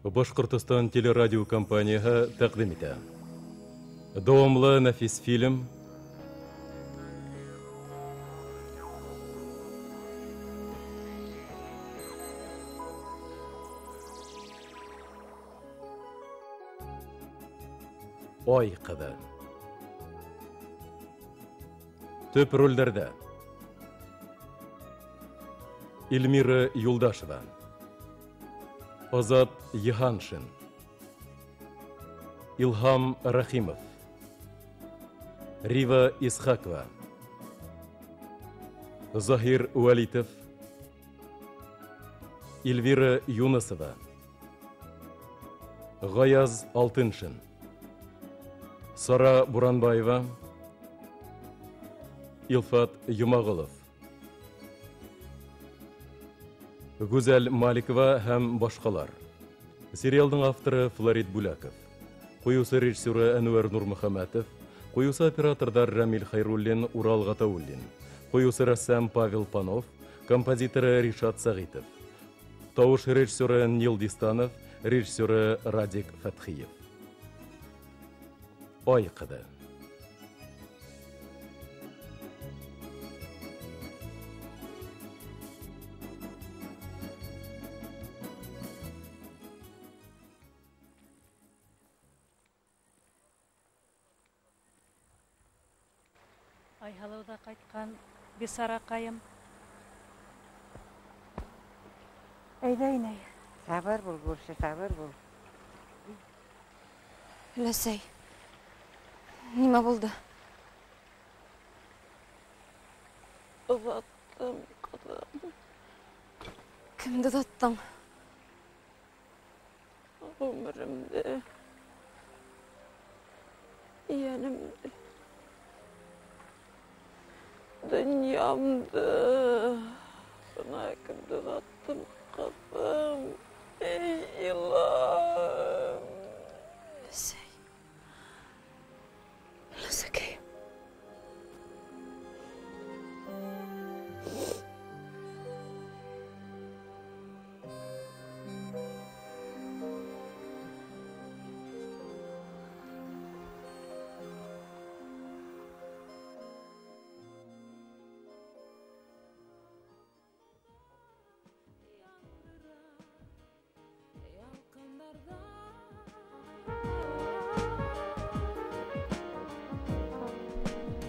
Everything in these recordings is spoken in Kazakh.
Башкортостан телерадио компанияһы тәкъдим итә. Дәвамлы нәфис фильм Ай кызы. Төп рольдәрдә Эльмира Юлдашева, Азат Йыһаншин, Илһам Рахимов, Рива Исхакова, Захир Уалитов, Эльвира Юнысова, Гаяз Алтыншин, Сара Буранбаева, Илфат Юмагылов, Гүзәл Маликова һәм башкалар. Сериалдың авторы Флорид Буляков, куюсы режиссеры Әнвәр Нурмөхәмәтов, куюсы оператордар Рамил Хайруллин, Урал Гатауллин, куюсы рәссам Павел Панов, композиторы Ришат Сагитов, тавыш режиссеры Нил Дистанов, режиссеры Радик Фәтхиев. Ай кызы. Айһалыуда кайткан бисаракайым. Әйдә инәй. Сабыр бул, күрше, сабыр бул. Ләсәй, нимә булды? Озаттым, кызым. Кемде таттың? Өмірімді, иәнімді, dünyamdı. Buna kімді tattım, kızım. Ey ilahım. Ләсәй. Ләсәкәй.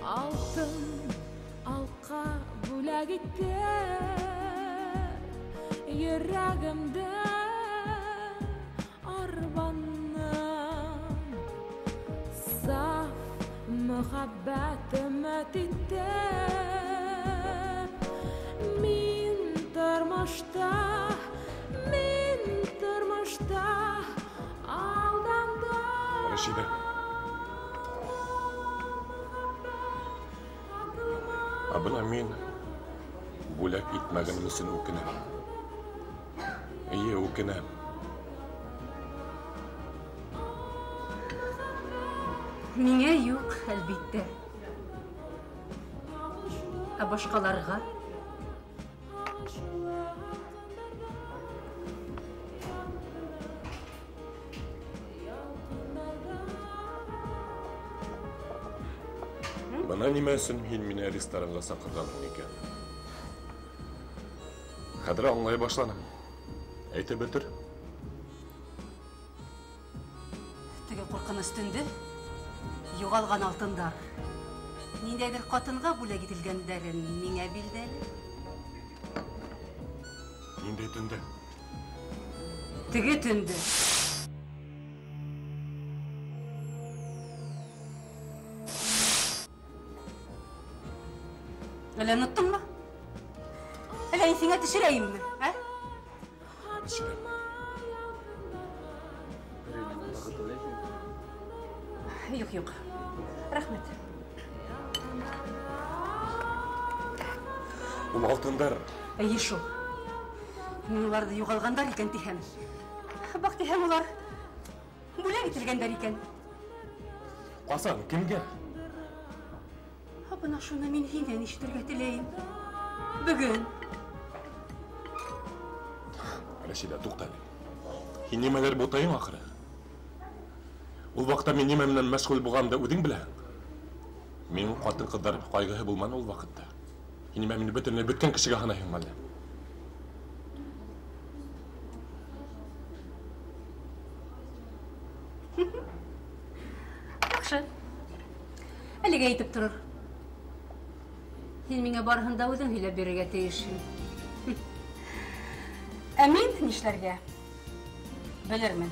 Алтын алқа бүләк итте йөрәгемдә арбаннан саф мөхәббәтемә титте мин тормышта алдандым. Рәшидә. Абына мин бүләк итмәгәнем өчен үкенәм. Үкенәм. Миңә юк, әлбиттә. Ә башкаларга? Бына нимә өчен һин мине ресторанга сакыргансың икән? Хәзер аңлай башланым. Әйтеп бетер. Теге куркыныч төндә югалган алтындар. Ниндәйдер катынга бүләк ителгәннәрен миңә билдәле. Ниндәй төндә? Теге төндә. Әле оныттыңмы? Әле сиңа төшерәйемме? Юк. Рәхмәт. Ул алтындар. Әйе шул. Мин уларны югалгандар икән тиһәм. Бак тиһәм улар бүләк ителгәндәр икән. Касан, кемгә? Бына шуны мин һинән ишетергә теләйем. Бөгөн. Рәшидә, туктале. Син немелер ботайың ақыры. Ул вакытта мен неме менен мәшгуль булганымды үдең беләң. Минең катын кыздар кайгыһы булманы ул вакытта. Син неме мине бөтенләй бөткән кешегә һанайһың мәллә. Яхшы. Әлегә әйтеп торыр. Син миңа барыһын да үзең һөйләп бирергә тиешһең. Ә мин нишләргә? Белермен.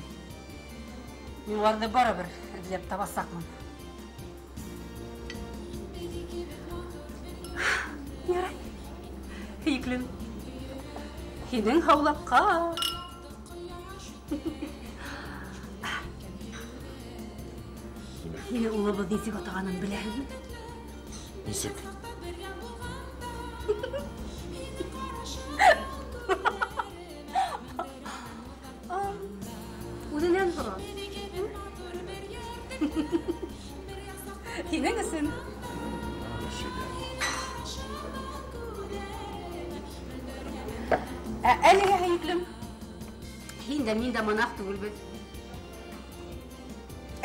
Мин уларны барыбер эзләп табасакмын. Ярай. Һиклем. Һинең һаулапка. Һине улыбыз нисек атаганын беләһеңме? Нисек? Үзеннән сора. Һинең өсөн. Әлегә һиклем. Һин дә мин дә монах түгелбез.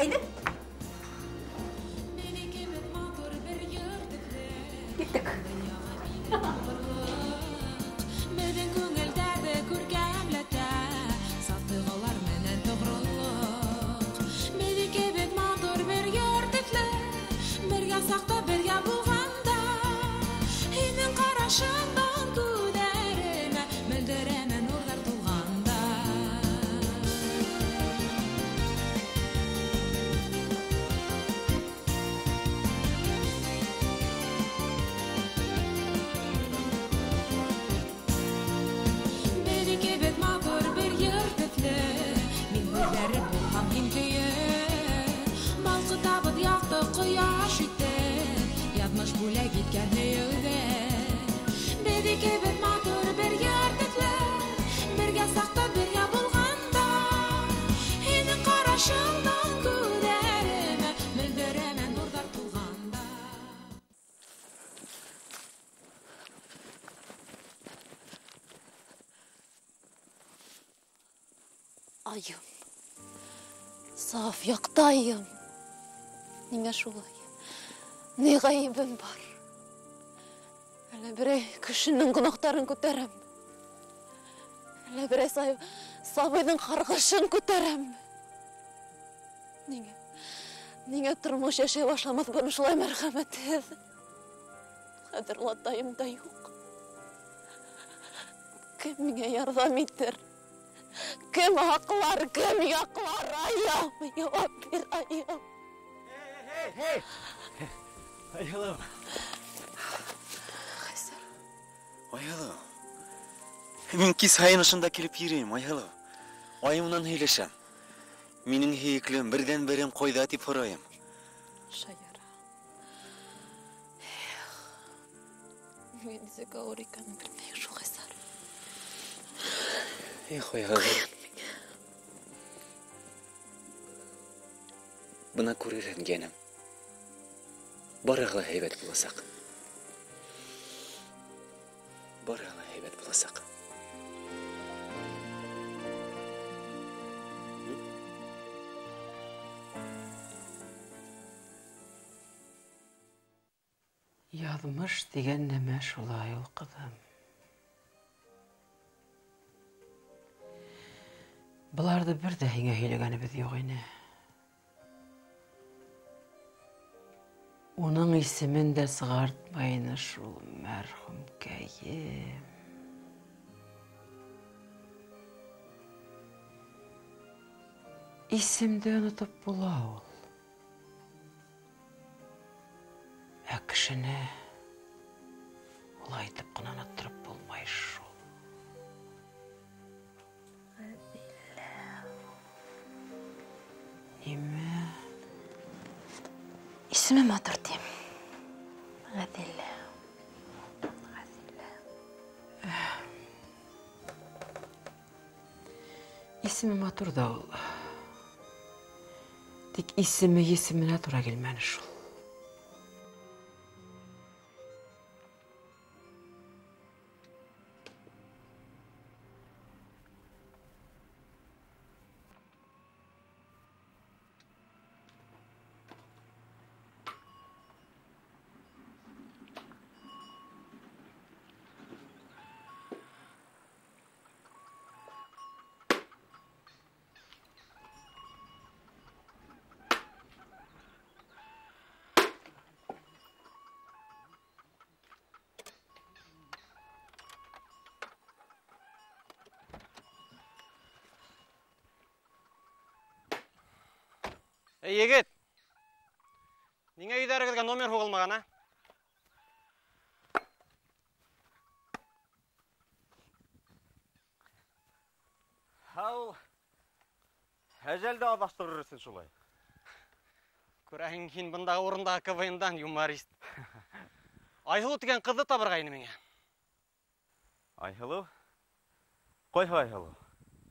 Әйдә. Gittик. Меден күңелдәге күркәмләтә, сатыгылар менән тоғрылык. Меди кебек матур бер йортыклы, бергә сакта бергә булганда, һинең карашыңдан күдәремә, мөлдерәмә нурлар тулганда. Меди кебек матур бер йортыклы, мин бүләреп булган һин көе. Балкы табып якты кояш итеп, ятмыш бүләк иткән һөйүдә. Меди кебек матур бер йортыклы, бергә сакта бергә булганда, һинең карашыңдан күдәремә, мөлдерәмә нурлар тулганда. Ayım. Saf yaktayım. Niye şulay? Ne gaybım var? Hele birey kişinin günahtarın köterem. Hele birey sabıydın kargışın köterem. Niye turmuş yaşay başlamaz bana şulay merhamet et? Hatırlatayım da yok. Kim mine yardım ettir? Kim haklar, kim yaklar ayağım, cevap ver ayağım. Hey! Ayalım. Kaysar. Ayalım. Minki sayınışında kelip yürüyüm, ayalım. Ayımdan heyleşem. Minin heyklim birden berem koyda atip horayım. Şayara. Ben size gavurikanı bilmeyik şu Kaysar. Ayalım. Buna көререн генім. Барағла heybet bulasaq. Барағла heybet bulasaq. Yazmış деген неме шулай оқыдым. Бұларды бір де еңе һөйләгәнебез юк ине. Оның исемен дә сығартмайны шул мәрхүм кәйем. Исемді ұнытып була ул. Ә кешене улай итеп кына оныттырып булмай шул. Ниме? İsmi Matur diyeyim. Gadille. İsmi Matur da ул. Тик исеме есеменә тура килмәне шул. Егет. Ниңә өйдәрегезгә номер һугылмаган, а? Хау. Әжәлді адаштырырсың шулай. Күрәһең, һин бындағы урындағы КВН-дан юморист. Айһылу дигән кызды табыргайны миңа. Айһылу? Кайһы Айһылу?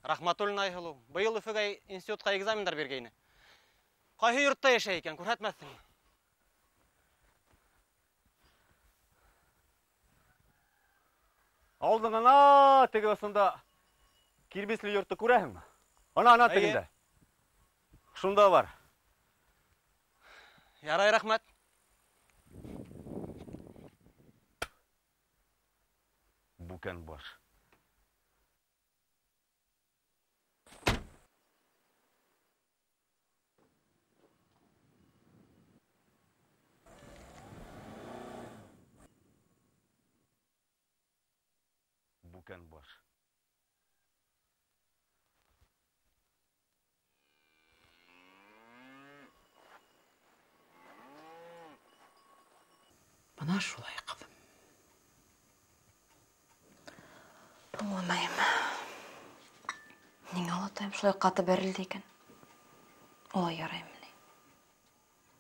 Рахматуллина Айһылу. Быел Өфөгә институтка экзамендар бергәйне. Кайһы йортта яшәй икән, күрһәтмәссең. Алдыңына теге осында кирбесле йортты күрәһеңме? Ана тегендә. Шунда бар. Ярай, рәхмәт. Бүкән баш. Бүкән баш. Бына шулай кызым. Аңламайым. Ниңә Олатайым шулай каты бәрелде икән? Олай яраймыни.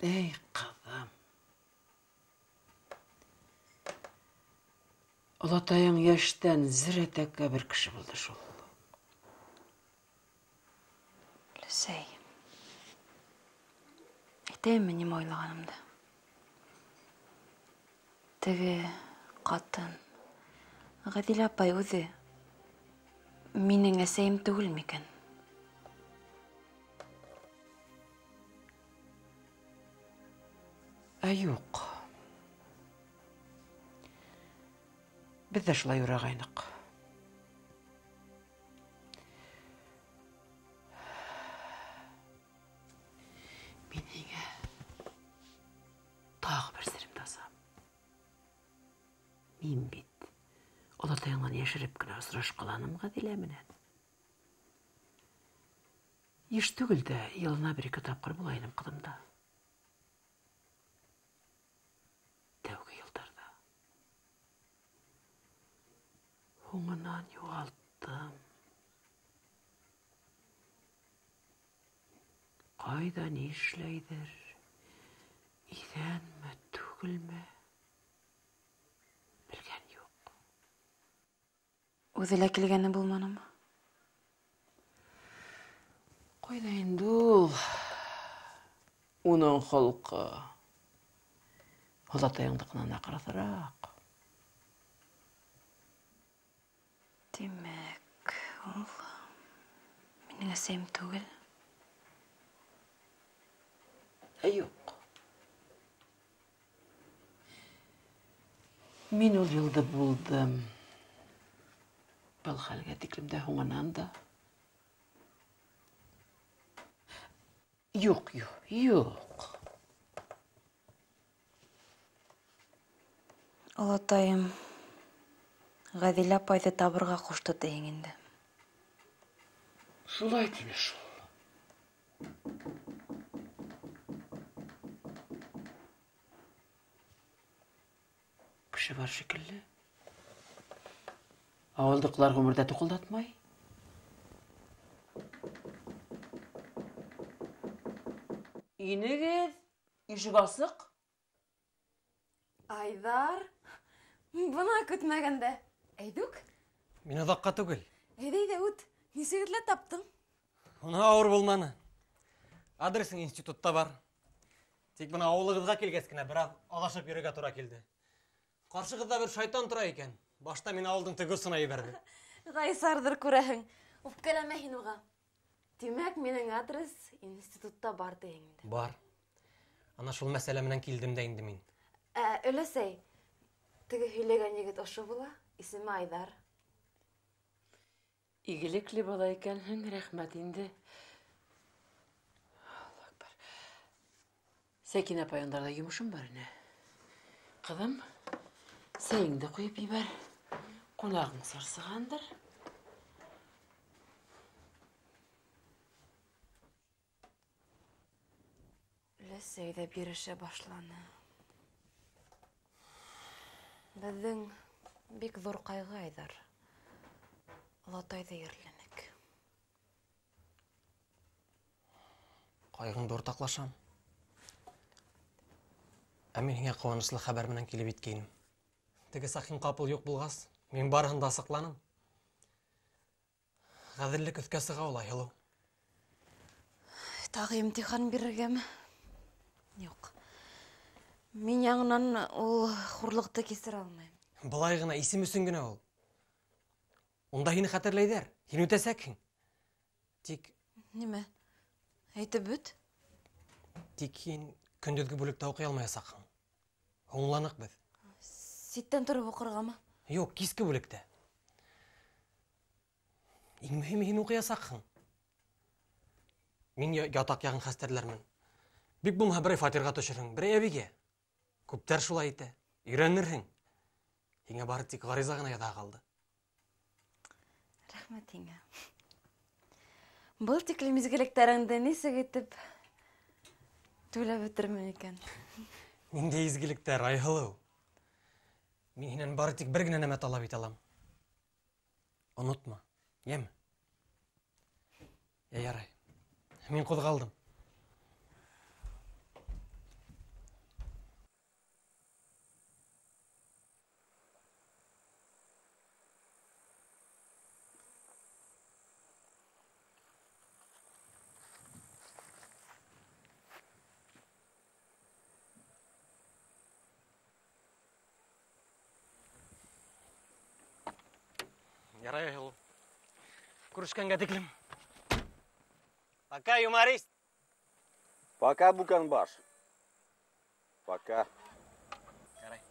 Эй, кызым. Олатайың яшьтән зирәтәккә бер кеше булды шул. Ләсәй. Әйтәйемме нимә уйлаганымды? Теге катын, Гадилә апай үзе минең әсәйем түгел микән? Юк. Без дә шулай уйлагайнык. Минең тагы бер серем тасам. Мин бит Олатайыңнан яшереп кенә осрашып каланым Гадилә менән. Еш түгел дә, елына бер-ике тапкыр булайным кызымда. Тәүге елларда. Һуңыннан югалттым. Кайда ни эшләйдер? Идәнме, түгелме? Белгән юк. Үзе лә килгәне булманымы? Кайда инде ул? Уның холкы. Олатайыңдыкынан акрасырак. Демәк, ул минең әсәйем түгел. Юк. Мин ул елда булдым. Был хәлгә тиклем дә һуңыннан да. Юк. Олатайым Гадилә апайды табырга кушты тиң инде. Шулай тиме шул. Кеше бар шикелле. Авылдыклар гомердә тукылдатмай. Инегез, ишек асык. Айдар, бына көтмәгәндә. Әйдүк? Мин оҙаҡҡа түгел. Әйдә үт. Нисегетле таптың? Уны ауыр булманы. Адресың институтта бар. Тик бына ауылығыҙға килгәс кенә бер аҙашып йөрөргә тура килде. Ҡаршығыҙҙа бер шайтан тора икән. Башта мин ауылдың теге осона ебәрҙе. Ғайсарҙыр күрәһең. Үпкәләмә һин уға. Тимәк, минең адрес институтта бар тиң инде. Бар. Ана шул мәсьәлә менән килдем дә инде мин. Өләсәй, теге һөйләгән егет ошо була. Исеме Айдар. Игелекле бала икәнһең, рәхмәт инде. Аллаһ акбар. Сәкинә апайыңдарда йомошым бар ине. Кызым, сәйеңде куеп ебәр. Кунагың сарсығандыр. Әсәй дә бирешә башланы. Беҙҙең бик ҙур ҡайғы, Айҙар. Олатайҙа ерләнек. Ҡайғыңды уртаҡлашам. Ә мин һиңә ҡыуаныслы хәбәр менән килеп еткәйнем. Теге Сахин ҡапыл юҡ булғас, мин барыһын да асыҡланым. Ғәҙеллек өҫкә сыға ул, Айһылыу. Тағы имтихан бирергәме? Юҡ. Мин яңынан ул хурлыҡты кисерә алмайым. Былай ғына исем өсөн генә ул. Унда һине хәтерләйҙәр, һин үтәсәкһең. Тик... Нимә? Әйтеп бөт. Тик һин көндөҙгө бүлектә уҡый алмаясаҡһың. Һуңланыҡ беҙ. Ситтән тороп уҡырғамы? Юҡ, киске бүлектә. Иң мөһиме һин уҡыясаҡһың. Мин ятаҡ яғын хәстәрләрмен. Бик булмаһа берәй фатирға төшөрһөң, берәй әбейгә. Күптәр шулай итә. Өйрәнерһең. Һиңә бары тик ғариза ғына яҙа ҡалды. Рәхмәт һиңә. Был тиклем изгелектәреңде нисек итеп түләп бөтөрмөн икән? Ниндәй изгелектәр, Айһылыу? Мин һинән бары тик бер генә нәмә талап итә алам. Онотма, йәме? Ярай. Мин ҡуҙғалдым. Ярай, Айһылыу. Күрешкәнгә тиклем. Пока, юморист. Пока, Буканбаш. Пока. Ярай.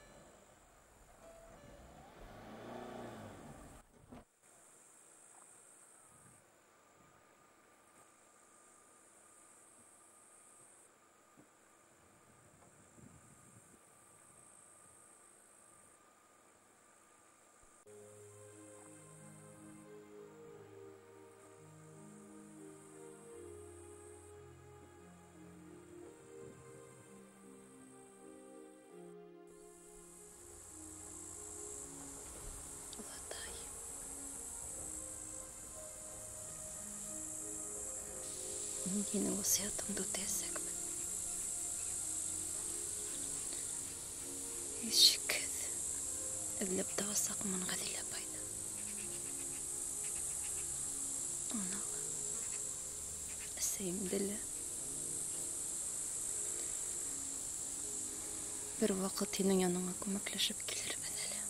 Һинең васыятыңды үтәйәсәкмен. Һис шикһеҙ эҙләп табасаҡмын Ғәҙилә апайҙы. Уны ла, әсәйемде лә. Бер ваҡыт һинең яныңа күмәкләшеп килербеҙ әле.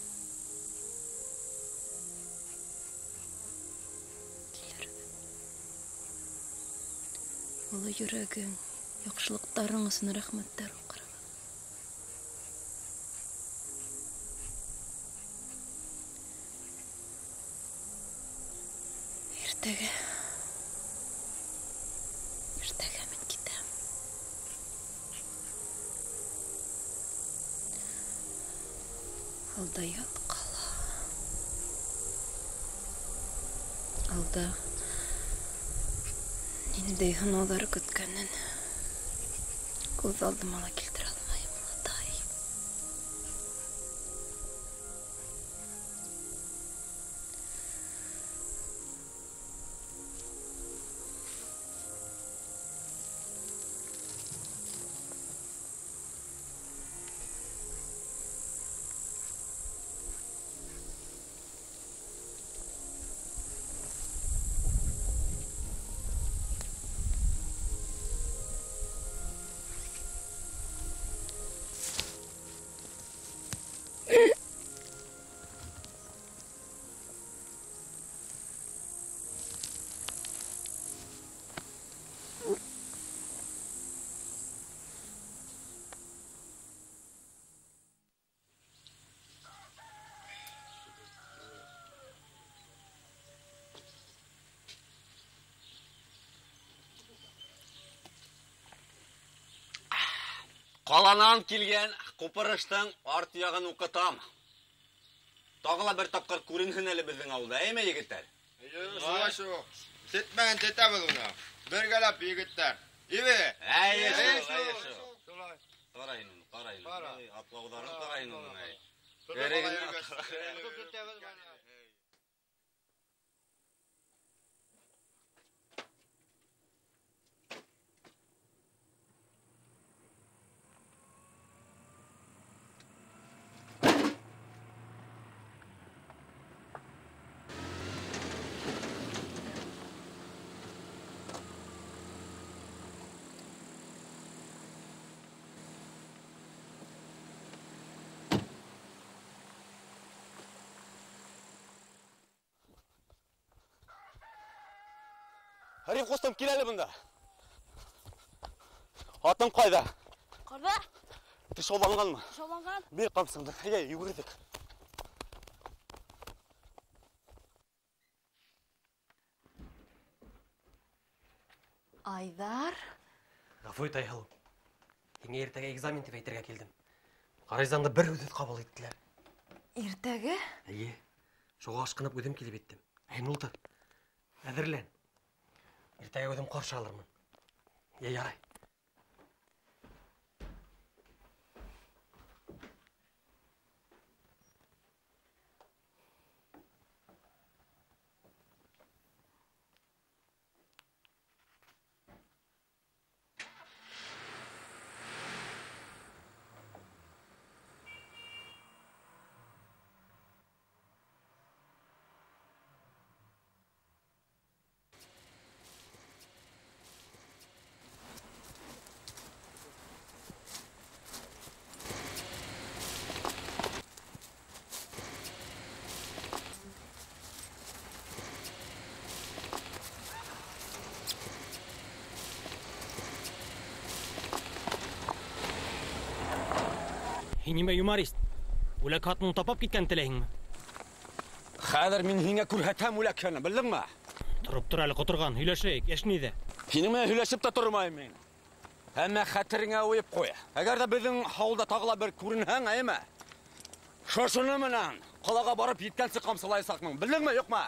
Оло йөрәгең, яҡшылыҡтарың өсөн рәхмәттәр уҡырбыҙ. Иртәгә мин китәм. Алда ят ҡала. Алда ниндәй һынауҙар көткәнен күҙ алдыма ла килтерә алмайым, Олатай. Ҡаланан килгән ҡупырыштың арт яғын уҡытам. Тағы ла бер тапҡыр күренһен әле беҙҙең ауылда, әйме, егеттәр? Шулай шул. Тетмәгән тетәбеҙ уны. Бергәләп, егеттәр. Ибе! Әйе шул. Qarayın, qarayın. Atlauların qarayın onu. Geregini Arif Kostum keleli bunda. Atın qayda? Qarda? Tish olanganmi? Tish olangan. Bir qamsыңды. Yugurdik. Айдар? Гафу ет Айхал. Еңе ертеге экзамен деп әйтергә келдім. Қарайзаңды бір өтет қабыл еттілер. Ертеге? Әйе. Шоға ашқынып өдім келіп еттім. Әйін ұлды. Әдірлен. Ертеге өдім қаршы алырмын. Ярай. Һинеме юморист? Үләк хатының тапап киткән теләйһеңме? Хәзер мин һиңа күрһәтәм үләкне, белдеңме? Торып тор әле котырган, һөйләшәйек, яшниде. Һинеме һөйләшеп тә тормайм мин. Әмма хәтереңә уеп куя. Әгәр дә безнең һаулда тагыла бер күренһәң, әйме? Шошыны менән ҡалаға барып еткәнсе ҡамсылайсаҡмын, белдеңме, юҡмы?